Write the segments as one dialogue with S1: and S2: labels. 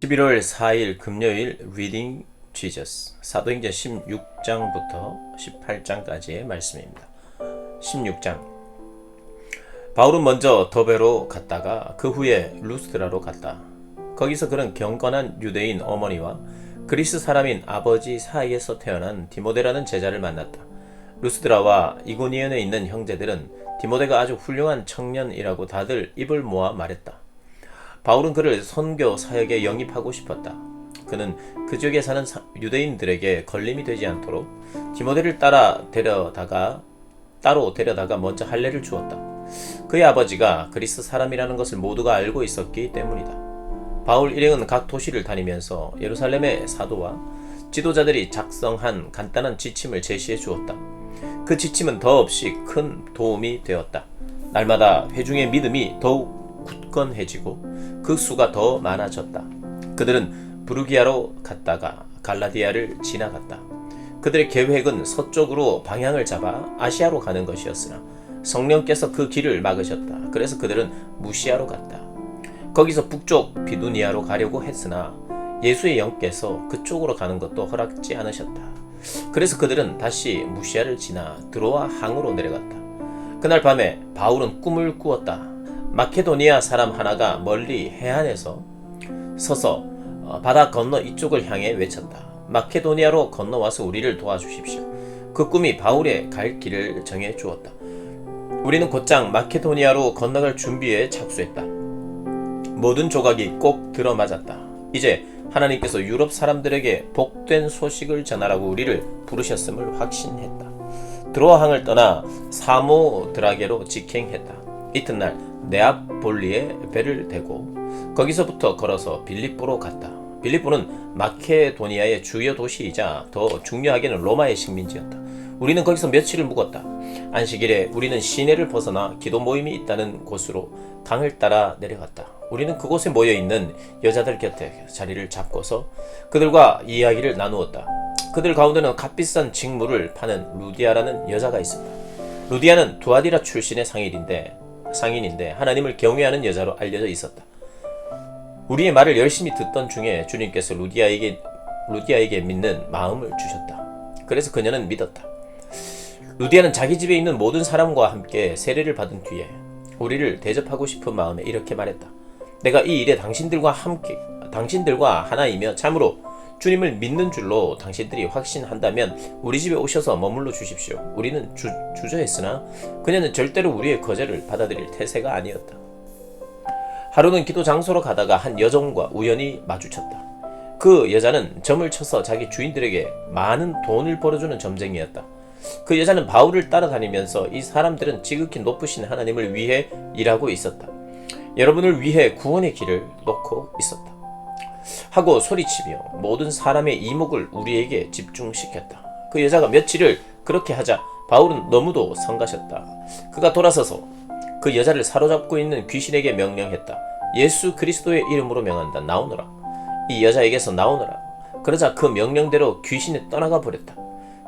S1: 11월 4일 금요일 리딩 지저스 사도행전 16장부터 18장까지의 말씀입니다. 16장 바울은 먼저 더베로 갔다가 그 후에 루스드라로 갔다. 거기서 그는 경건한 유대인 어머니와 그리스 사람인 아버지 사이에서 태어난 디모데라는 제자를 만났다. 루스드라와 이고니온에 있는 형제들은 디모데가 아주 훌륭한 청년이라고 다들 입을 모아 말했다. 바울은 그를 선교 사역에 영입하고 싶었다. 그는 그 지역에 사는 유대인들에게 걸림이 되지 않도록 디모데를 따로 데려다가 먼저 할례를 주었다. 그의 아버지가 그리스 사람이라는 것을 모두가 알고 있었기 때문이다. 바울 일행은 각 도시를 다니면서 예루살렘의 사도와 지도자들이 작성한 간단한 지침을 제시해 주었다. 그 지침은 더없이 큰 도움이 되었다. 날마다 회중의 믿음이 더욱 굳건해지고 그 수가 더 많아졌다. 그들은 부르기아로 갔다가 갈라디아를 지나갔다. 그들의 계획은 서쪽으로 방향을 잡아 아시아로 가는 것이었으나 성령께서 그 길을 막으셨다. 그래서 그들은 무시아로 갔다. 거기서 북쪽 비두니아로 가려고 했으나 예수의 영께서 그쪽으로 가는 것도 허락지 않으셨다. 그래서 그들은 다시 무시아를 지나 드로아 항으로 내려갔다. 그날 밤에 바울은 꿈을 꾸었다. 마케도니아 사람 하나가 멀리 해안에서 서서 바다 건너 이쪽을 향해 외쳤다. 마케도니아로 건너와서 우리를 도와주십시오. 그 꿈이 바울의 갈 길을 정해 주었다. 우리는 곧장 마케도니아로 건너갈 준비에 착수했다. 모든 조각이 꼭 들어맞았다. 이제 하나님께서 유럽 사람들에게 복된 소식을 전하라고 우리를 부르셨음을 확신했다. 드로아항을 떠나 사모드라게로 직행했다. 이튿날 네아폴리에 배를 대고 거기서부터 걸어서 빌립보로 갔다. 빌립보는 마케도니아의 주요 도시이자 더 중요하게는 로마의 식민지였다. 우리는 거기서 며칠을 묵었다. 안식일에 우리는 시내를 벗어나 기도 모임이 있다는 곳으로 강을 따라 내려갔다. 우리는 그곳에 모여있는 여자들 곁에 자리를 잡고서 그들과 이야기를 나누었다. 그들 가운데는 값비싼 직물을 파는 루디아라는 여자가 있었다. 루디아는 두아디라 출신의 상인인데 하나님을 경외하는 여자로 알려져 있었다. 우리의 말을 열심히 듣던 중에 주님께서 루디아에게 믿는 마음을 주셨다. 그래서 그녀는 믿었다. 루디아는 자기 집에 있는 모든 사람과 함께 세례를 받은 뒤에 우리를 대접하고 싶은 마음에 이렇게 말했다. 내가 이 일에 당신들과 하나이며 참으로 주님을 믿는 줄로 당신들이 확신한다면 우리 집에 오셔서 머물러 주십시오. 우리는 주저했으나 그녀는 절대로 우리의 거절을 받아들일 태세가 아니었다. 하루는 기도 장소로 가다가 한 여종과 우연히 마주쳤다. 그 여자는 점을 쳐서 자기 주인들에게 많은 돈을 벌어주는 점쟁이였다. 그 여자는 바울을 따라다니면서 이 사람들은 지극히 높으신 하나님을 위해 일하고 있었다. 여러분을 위해 구원의 길을 놓고 있었다. 하고 소리치며 모든 사람의 이목을 우리에게 집중시켰다. 그 여자가 며칠을 그렇게 하자 바울은 너무도 성가셨다. 그가 돌아서서 그 여자를 사로잡고 있는 귀신에게 명령했다. 예수 그리스도의 이름으로 명한다. 나오너라. 이 여자에게서 나오너라. 그러자 그 명령대로 귀신이 떠나가 버렸다.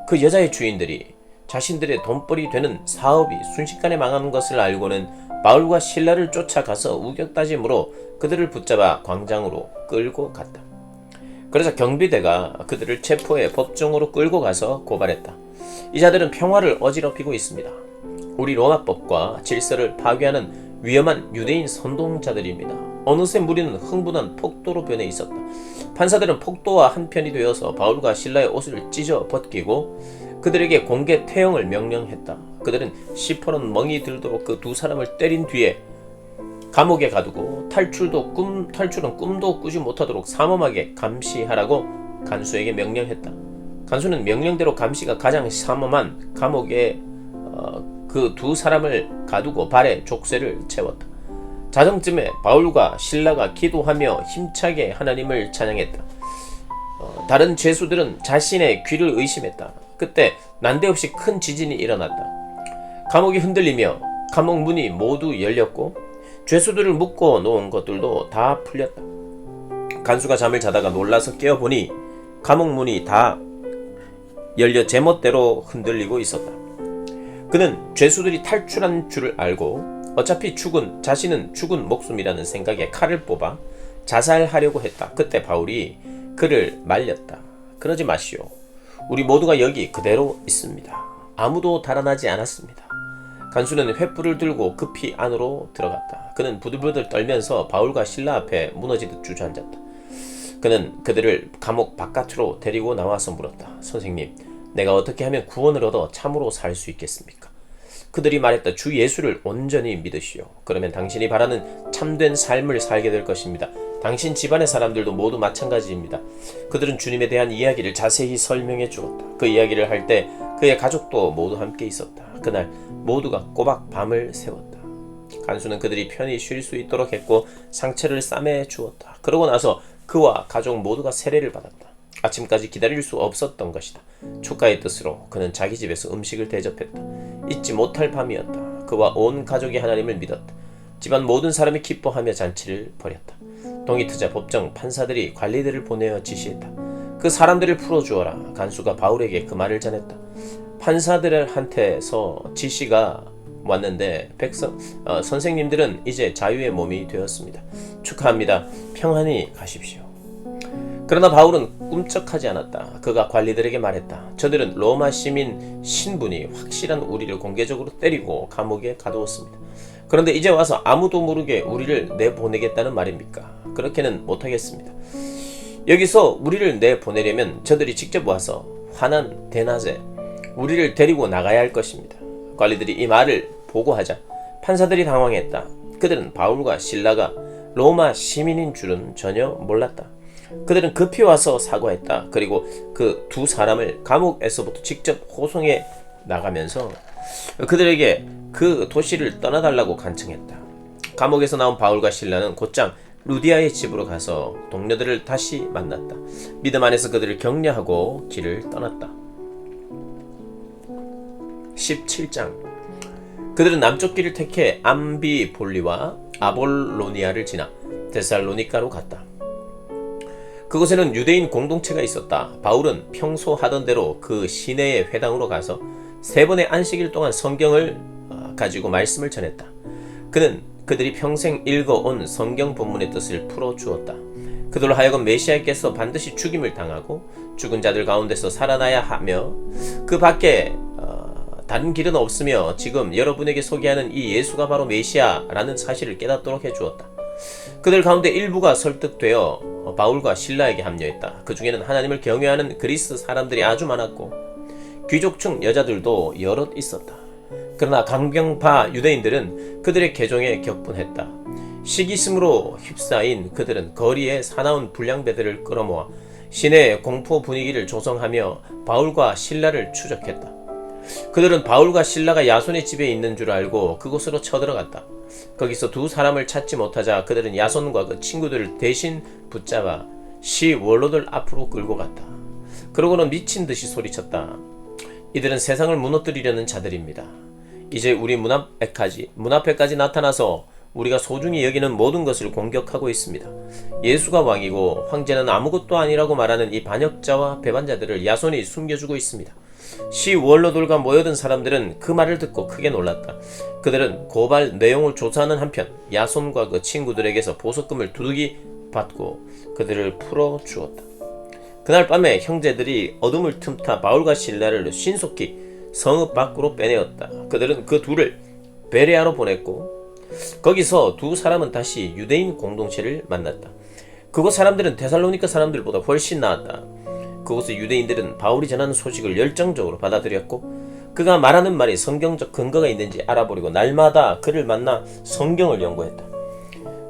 S1: 그 여자의 주인들이 자신들의 돈벌이 되는 사업이 순식간에 망하는 것을 알고는 바울과 실라를 쫓아가서 우격다짐으로 그들을 붙잡아 광장으로 끌고 갔다. 그러자 경비대가 그들을 체포해 법정으로 끌고 가서 고발했다. 이 자들은 평화를 어지럽히고 있습니다. 우리 로마법과 질서를 파괴하는 위험한 유대인 선동자들입니다. 어느새 무리는 흥분한 폭도로 변해 있었다. 판사들은 폭도와 한편이 되어서 바울과 실라의 옷을 찢어 벗기고 그들에게 공개 태형을 명령했다. 그들은 시퍼런 멍이 들도록 그 두 사람을 때린 뒤에 감옥에 가두고 탈출은 꿈도 꾸지 못하도록 삼엄하게 감시하라고 간수에게 명령했다. 간수는 명령대로 감시가 가장 삼엄한 감옥에 그 두 사람을 가두고 발에 족쇄를 채웠다. 자정쯤에 바울과 실라가 기도하며 힘차게 하나님을 찬양했다. 다른 죄수들은 자신의 귀를 의심했다. 그때 난데없이 큰 지진이 일어났다. 감옥이 흔들리며 감옥 문이 모두 열렸고 죄수들을 묶어 놓은 것들도 다 풀렸다. 간수가 잠을 자다가 놀라서 깨어보니 감옥 문이 다 열려 제멋대로 흔들리고 있었다. 그는 죄수들이 탈출한 줄을 알고 어차피 자신은 죽은 목숨이라는 생각에 칼을 뽑아 자살하려고 했다. 그때 바울이 그를 말렸다. 그러지 마시오. 우리 모두가 여기 그대로 있습니다. 아무도 달아나지 않았습니다. 간수는 횃불을 들고 급히 안으로 들어갔다. 그는 부들부들 떨면서 바울과 실라 앞에 무너지듯 주저앉았다. 그는 그들을 감옥 바깥으로 데리고 나와서 물었다. 선생님, 내가 어떻게 하면 구원을 얻어 참으로 살 수 있겠습니까? 그들이 말했다. 주 예수를 온전히 믿으시오. 그러면 당신이 바라는 참된 삶을 살게 될 것입니다. 당신 집안의 사람들도 모두 마찬가지입니다. 그들은 주님에 대한 이야기를 자세히 설명해 주었다. 그 이야기를 할 때 그의 가족도 모두 함께 있었다. 그날 모두가 꼬박 밤을 새웠다. 간수는 그들이 편히 쉴 수 있도록 했고 상처를 싸매 주었다. 그러고 나서 그와 가족 모두가 세례를 받았다. 아침까지 기다릴 수 없었던 것이다. 축가의 뜻으로 그는 자기 집에서 음식을 대접했다. 잊지 못할 밤이었다. 그와 온 가족이 하나님을 믿었다. 집안 모든 사람이 기뻐하며 잔치를 벌였다. 동이 트자 법정 판사들이 관리들을 보내어 지시했다. 그 사람들을 풀어주어라. 간수가 바울에게 그 말을 전했다. 판사들한테서 지시가 왔는데 선생님들은 이제 자유의 몸이 되었습니다. 축하합니다. 평안히 가십시오. 그러나 바울은 꿈쩍하지 않았다. 그가 관리들에게 말했다. 저들은 로마 시민 신분이 확실한 우리를 공개적으로 때리고 감옥에 가두었습니다. 그런데 이제 와서 아무도 모르게 우리를 내보내겠다는 말입니까? 그렇게는 못하겠습니다. 여기서 우리를 내보내려면 저들이 직접 와서 환한 대낮에 우리를 데리고 나가야 할 것입니다. 관리들이 이 말을 보고하자 판사들이 당황했다. 그들은 바울과 실라가 로마 시민인 줄은 전혀 몰랐다. 그들은 급히 와서 사과했다. 그리고 그 두 사람을 감옥에서부터 직접 호송해 나가면서 그들에게 그 도시를 떠나달라고 간청했다. 감옥에서 나온 바울과 실라는 곧장 루디아의 집으로 가서 동료들을 다시 만났다. 믿음 안에서 그들을 격려하고 길을 떠났다. 17장. 그들은 남쪽 길을 택해 암비볼리와 아볼로니아를 지나 데살로니가로 갔다. 그곳에는 유대인 공동체가 있었다. 바울은 평소 하던 대로 그 시내의 회당으로 가서 3번의 안식일 동안 성경을 가지고 말씀을 전했다. 그는 그들이 평생 읽어온 성경 본문의 뜻을 풀어주었다. 그들로 하여금 메시아께서 반드시 죽임을 당하고 죽은 자들 가운데서 살아나야 하며 그 밖에 다른 길은 없으며 지금 여러분에게 소개하는 이 예수가 바로 메시아라는 사실을 깨닫도록 해주었다. 그들 가운데 일부가 설득되어 바울과 실라에게 합류했다. 그 중에는 하나님을 경외하는 그리스 사람들이 아주 많았고 귀족층 여자들도 여럿 있었다. 그러나 강경파 유대인들은 그들의 개종에 격분했다. 시기심으로 휩싸인 그들은 거리에 사나운 불량배들을 끌어모아 시내의 공포 분위기를 조성하며 바울과 실라를 추적했다. 그들은 바울과 실라가 야손의 집에 있는 줄 알고 그곳으로 쳐들어갔다. 거기서 두 사람을 찾지 못하자 그들은 야손과 그 친구들을 대신 붙잡아 시 원로들 앞으로 끌고 갔다. 그러고는 미친 듯이 소리쳤다. 이들은 세상을 무너뜨리려는 자들입니다. 이제 우리 문 앞에까지 나타나서 우리가 소중히 여기는 모든 것을 공격하고 있습니다. 예수가 왕이고 황제는 아무것도 아니라고 말하는 이 반역자와 배반자들을 야손이 숨겨주고 있습니다. 시 원로들과 모여든 사람들은 그 말을 듣고 크게 놀랐다. 그들은 고발 내용을 조사하는 한편 야손과 그 친구들에게서 보석금을 두둑이 받고 그들을 풀어주었다. 그날 밤에 형제들이 어둠을 틈타 바울과 실라를 신속히 성읍 밖으로 빼내었다. 그들은 그 둘을 베레아로 보냈고 거기서 두 사람은 다시 유대인 공동체를 만났다. 그곳 사람들은 데살로니가 사람들보다 훨씬 나았다. 그곳의 유대인들은 바울이 전하는 소식을 열정적으로 받아들였고 그가 말하는 말이 성경적 근거가 있는지 알아보려고 날마다 그를 만나 성경을 연구했다.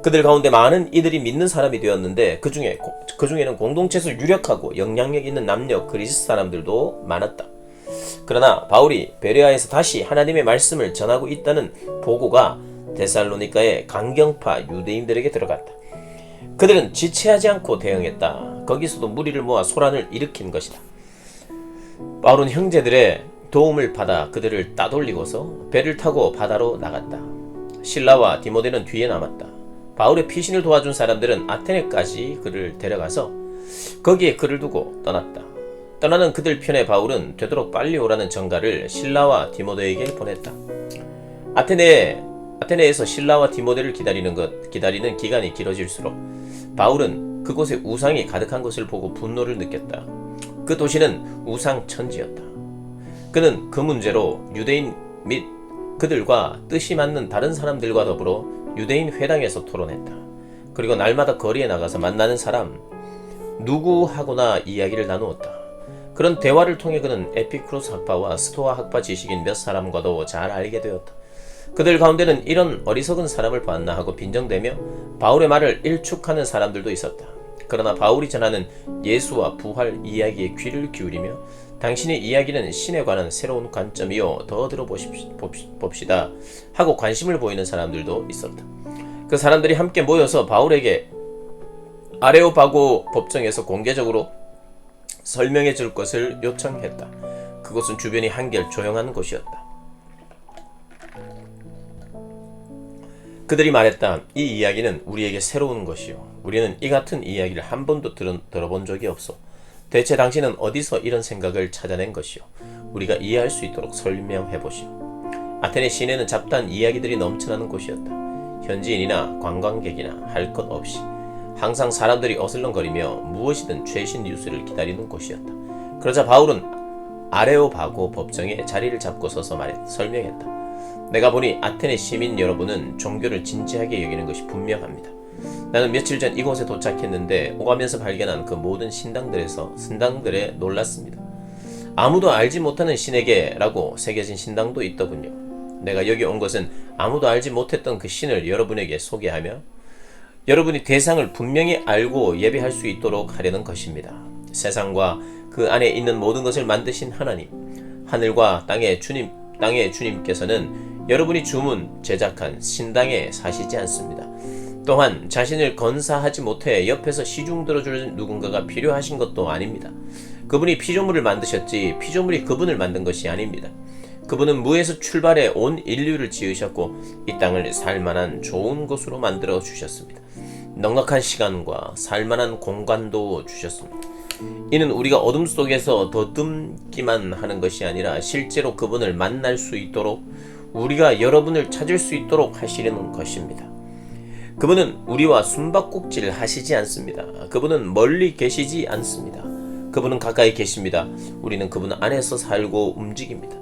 S1: 그들 가운데 많은 이들이 믿는 사람이 되었는데 그 중에는 공동체에서 유력하고 영향력 있는 남녀 그리스 사람들도 많았다. 그러나 바울이 베레아에서 다시 하나님의 말씀을 전하고 있다는 보고가 데살로니가의 강경파 유대인들에게 들어갔다. 그들은 지체하지 않고 대응했다. 거기서도 무리를 모아 소란을 일으킨 것이다. 바울은 형제들의 도움을 받아 그들을 따돌리고서 배를 타고 바다로 나갔다. 실라와 디모데는 뒤에 남았다. 바울의 피신을 도와준 사람들은 아테네까지 그를 데려가서 거기에 그를 두고 떠났다. 떠나는 그들 편에 바울은 되도록 빨리 오라는 전가를 실라와 디모데에게 보냈다. 아테네에 아테네에서 신라와 디모데를 기다리는 기간이 길어질수록 바울은 그곳에 우상이 가득한 것을 보고 분노를 느꼈다. 그 도시는 우상천지였다. 그는 그 문제로 유대인 및 그들과 뜻이 맞는 다른 사람들과 더불어 유대인 회당에서 토론했다. 그리고 날마다 거리에 나가서 만나는 사람 누구하고나 이야기를 나누었다. 그런 대화를 통해 그는 에피쿠로스 학파와 스토아 학파 지식인 몇 사람과도 잘 알게 되었다. 그들 가운데는 이런 어리석은 사람을 봤나 하고 빈정대며 바울의 말을 일축하는 사람들도 있었다. 그러나 바울이 전하는 예수와 부활 이야기에 귀를 기울이며 당신의 이야기는 신에 관한 새로운 관점이요 더 들어봅시다 하고 관심을 보이는 사람들도 있었다. 그 사람들이 함께 모여서 바울에게 아레오바고 법정에서 공개적으로 설명해 줄 것을 요청했다. 그곳은 주변이 한결 조용한 곳이었다. 그들이 말했다. 이 이야기는 우리에게 새로운 것이요. 우리는 이 같은 이야기를 한 번도 들어본 적이 없어. 대체 당신은 어디서 이런 생각을 찾아낸 것이요. 우리가 이해할 수 있도록 설명해 보시오. 아테네 시내는 잡다한 이야기들이 넘쳐나는 곳이었다. 현지인이나 관광객이나 할 것 없이 항상 사람들이 어슬렁거리며 무엇이든 최신 뉴스를 기다리는 곳이었다. 그러자 바울은 아레오바고 법정에 자리를 잡고 서서 설명했다. 내가 보니 아테네 시민 여러분은 종교를 진지하게 여기는 것이 분명합니다. 나는 며칠 전 이곳에 도착했는데 오가면서 발견한 그 모든 신당들에 놀랐습니다. 아무도 알지 못하는 신에게라고 새겨진 신당도 있더군요. 내가 여기 온 것은 아무도 알지 못했던 그 신을 여러분에게 소개하며 여러분이 대상을 분명히 알고 예배할 수 있도록 하려는 것입니다. 세상과 그 안에 있는 모든 것을 만드신 하나님, 하늘과 땅의 주님께서는 여러분이 제작한 신당에 사시지 않습니다. 또한 자신을 건사하지 못해 옆에서 시중 들어줄 누군가가 필요하신 것도 아닙니다. 그분이 피조물을 만드셨지 피조물이 그분을 만든 것이 아닙니다. 그분은 무에서 출발해 온 인류를 지으셨고 이 땅을 살만한 좋은 곳으로 만들어 주셨습니다. 넉넉한 시간과 살만한 공간도 주셨습니다. 이는 우리가 어둠 속에서 더듬기만 하는 것이 아니라 실제로 그분을 만날 수 있도록 우리가 여러분을 찾을 수 있도록 하시려는 것입니다. 그분은 우리와 숨바꼭질 하시지 않습니다. 그분은 멀리 계시지 않습니다. 그분은 가까이 계십니다. 우리는 그분 안에서 살고 움직입니다.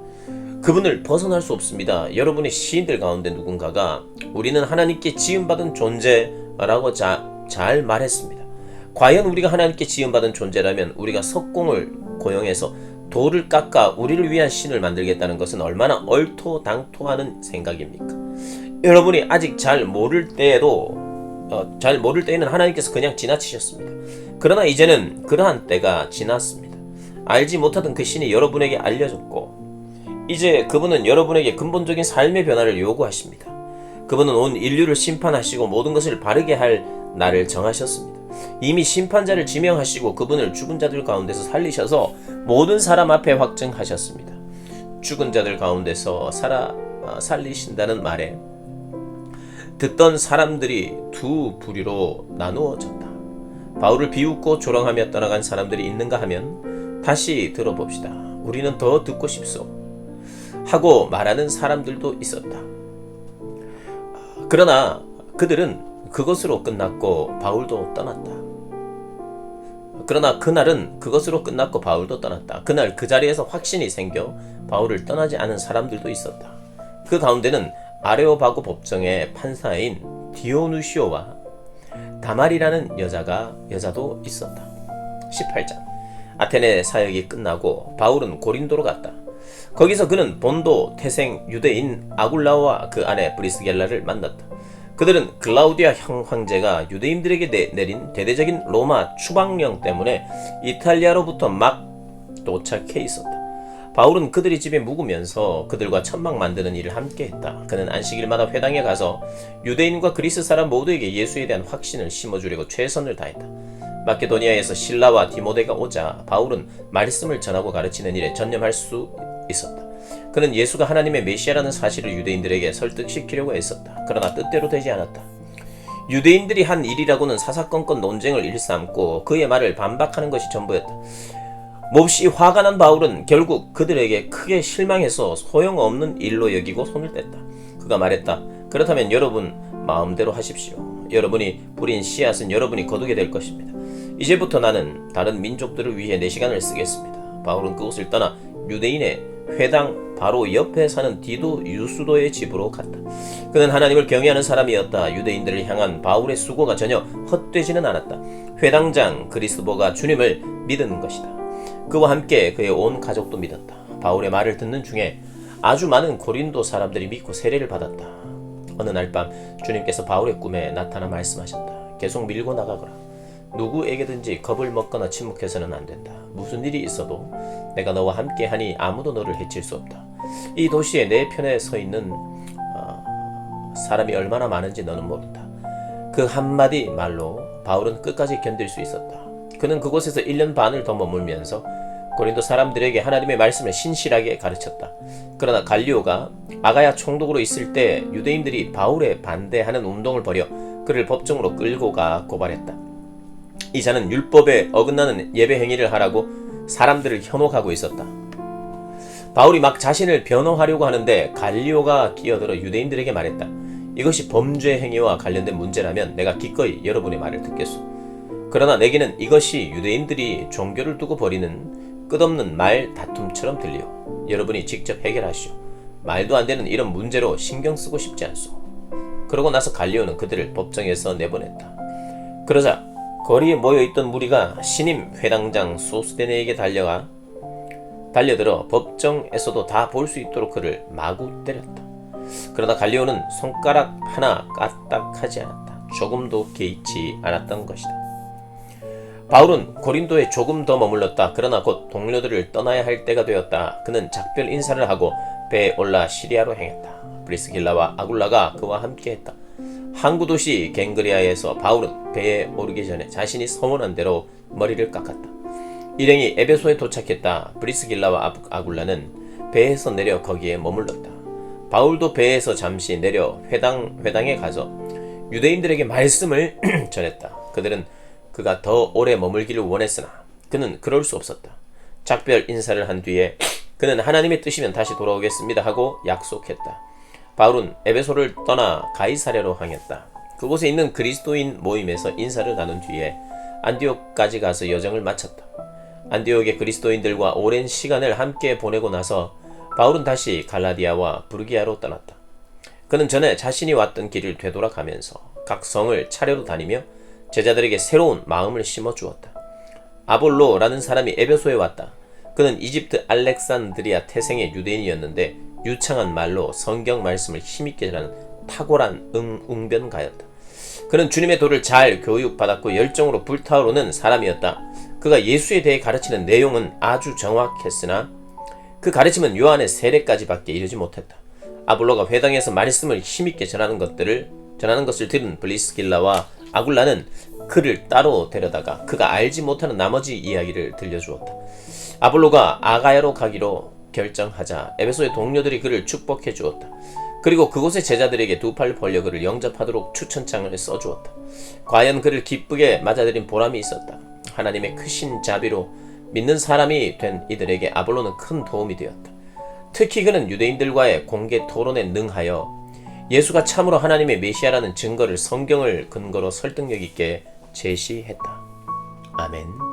S1: 그분을 벗어날 수 없습니다. 여러분의 시인들 가운데 누군가가 우리는 하나님께 지음받은 존재라고 잘 말했습니다. 과연 우리가 하나님께 지음받은 존재라면 우리가 석공을 고용해서 돌을 깎아 우리를 위한 신을 만들겠다는 것은 얼마나 얼토당토하는 생각입니까? 여러분이 아직 잘 모를 때에는 하나님께서 그냥 지나치셨습니다. 그러나 이제는 그러한 때가 지났습니다. 알지 못하던 그 신이 여러분에게 알려졌고 이제 그분은 여러분에게 근본적인 삶의 변화를 요구하십니다. 그분은 온 인류를 심판하시고 모든 것을 바르게 할 날을 정하셨습니다. 이미 심판자를 지명하시고 그분을 죽은 자들 가운데서 살리셔서 모든 사람 앞에 확증하셨습니다. 죽은 자들 가운데서 살리신다는 말에 듣던 사람들이 두 부류로 나누어졌다. 바울을 비웃고 조롱하며 떠나간 사람들이 있는가 하면 다시 들어봅시다. 우리는 더 듣고 싶소 하고 말하는 사람들도 있었다. 그러나 그들은 그것으로 끝났고 바울도 떠났다. 그날은 그것으로 끝났고 바울도 떠났다. 그날 그 자리에서 확신이 생겨 바울을 떠나지 않은 사람들도 있었다. 그 가운데는 아레오바고 법정의 판사인 디오누시오와 다말이라는 여자도 있었다. 18장. 아테네 사역이 끝나고 바울은 고린도로 갔다. 거기서 그는 본도 태생 유대인 아굴라와 그 아내 브리스겔라를 만났다. 그들은 클라우디아 황제가 유대인들에게 내린 대대적인 로마 추방령 때문에 이탈리아로부터 막 도착해 있었다. 바울은 그들이 집에 묵으면서 그들과 천막 만드는 일을 함께 했다. 그는 안식일마다 회당에 가서 유대인과 그리스 사람 모두에게 예수에 대한 확신을 심어주려고 최선을 다했다. 마케도니아에서 신라와 디모데가 오자 바울은 말씀을 전하고 가르치는 일에 전념할 수 있었다. 그는 예수가 하나님의 메시아라는 사실을 유대인들에게 설득시키려고 애썼다. 그러나 뜻대로 되지 않았다. 유대인들이 한 일이라고는 사사건건 논쟁을 일삼고 그의 말을 반박하는 것이 전부였다. 몹시 화가 난 바울은 결국 그들에게 크게 실망해서 소용없는 일로 여기고 손을 뗐다. 그가 말했다. 그렇다면 여러분 마음대로 하십시오. 여러분이 뿌린 씨앗은 여러분이 거두게 될 것입니다. 이제부터 나는 다른 민족들을 위해 내 시간을 쓰겠습니다. 바울은 그곳을 떠나 유대인의 회당 바로 옆에 사는 디도 유수도의 집으로 갔다. 그는 하나님을 경외하는 사람이었다. 유대인들을 향한 바울의 수고가 전혀 헛되지는 않았다. 회당장 그리스도가 주님을 믿은 것이다. 그와 함께 그의 온 가족도 믿었다. 바울의 말을 듣는 중에 아주 많은 고린도 사람들이 믿고 세례를 받았다. 어느 날 밤 주님께서 바울의 꿈에 나타나 말씀하셨다. 계속 밀고 나가거라. 누구에게든지 겁을 먹거나 침묵해서는 안 된다. 무슨 일이 있어도 내가 너와 함께하니 아무도 너를 해칠 수 없다. 이 도시에 내 편에 서 있는 사람이 얼마나 많은지 너는 모른다. 그 한마디 말로 바울은 끝까지 견딜 수 있었다. 그는 그곳에서 1년 반을 더 머물면서 고린도 사람들에게 하나님의 말씀을 신실하게 가르쳤다. 그러나 갈리오가 아가야 총독으로 있을 때 유대인들이 바울에 반대하는 운동을 벌여 그를 법정으로 끌고 가 고발했다. 이 자는 율법에 어긋나는 예배 행위를 하라고 사람들을 현혹하고 있었다. 바울이 막 자신을 변호하려고 하는데 갈리오가 끼어들어 유대인들에게 말했다. 이것이 범죄 행위와 관련된 문제라면 내가 기꺼이 여러분의 말을 듣겠소. 그러나 내게는 이것이 유대인들이 종교를 두고 벌이는 끝없는 말 다툼처럼 들리오. 여러분이 직접 해결하시오. 말도 안 되는 이런 문제로 신경 쓰고 싶지 않소. 그러고 나서 갈리오는 그들을 법정에서 내보냈다. 그러자 거리에 모여있던 무리가 신임 회당장 소스데네에게 달려들어 법정에서도 다 볼 수 있도록 그를 마구 때렸다. 그러나 갈리오는 손가락 하나 까딱하지 않았다. 조금도 개의치 않았던 것이다. 바울은 고린도에 조금 더 머물렀다. 그러나 곧 동료들을 떠나야 할 때가 되었다. 그는 작별 인사를 하고 배에 올라 시리아로 행했다. 브리스길라와 아굴라가 그와 함께했다. 항구 도시 갱그리아에서 바울은 배에 오르기 전에 자신이 서원한 대로 머리를 깎았다. 일행이 에베소에 도착했다. 브리스길라와 아굴라는 배에서 내려 거기에 머물렀다. 바울도 배에서 잠시 내려 회당에 가서 유대인들에게 말씀을 전했다. 그들은 그가 더 오래 머물기를 원했으나 그는 그럴 수 없었다. 작별 인사를 한 뒤에 그는 하나님의 뜻이면 다시 돌아오겠습니다 하고 약속했다. 바울은 에베소를 떠나 가이사랴로 향했다. 그곳에 있는 그리스도인 모임에서 인사를 나눈 뒤에 안디옥까지 가서 여정을 마쳤다. 안디옥의 그리스도인들과 오랜 시간을 함께 보내고 나서 바울은 다시 갈라디아와 부르기아로 떠났다. 그는 전에 자신이 왔던 길을 되돌아가면서 각 성을 차례로 다니며 제자들에게 새로운 마음을 심어주었다. 아볼로라는 사람이 에베소에 왔다. 그는 이집트 알렉산드리아 태생의 유대인이었는데 유창한 말로 성경 말씀을 힘있게 전하는 탁월한 웅변가였다. 그는 주님의 도를 잘 교육받았고 열정으로 불타오르는 사람이었다. 그가 예수에 대해 가르치는 내용은 아주 정확했으나 그 가르침은 요한의 세례까지밖에 이르지 못했다. 아볼로가 회당에서 말씀을 힘있게 전하는 것을 들은 브리스길라와 아굴라는 그를 따로 데려다가 그가 알지 못하는 나머지 이야기를 들려주었다. 아볼로가 아가야로 가기로 결정하자 에베소의 동료들이 그를 축복해 주었다. 그리고 그곳의 제자들에게 두 팔 벌려 그를 영접하도록 추천장을 써주었다. 과연 그를 기쁘게 맞아들인 보람이 있었다. 하나님의 크신 자비로 믿는 사람이 된 이들에게 아볼로는 큰 도움이 되었다. 특히 그는 유대인들과의 공개 토론에 능하여 예수가 참으로 하나님의 메시아라는 증거를 성경을 근거로 설득력 있게 제시했다. 아멘.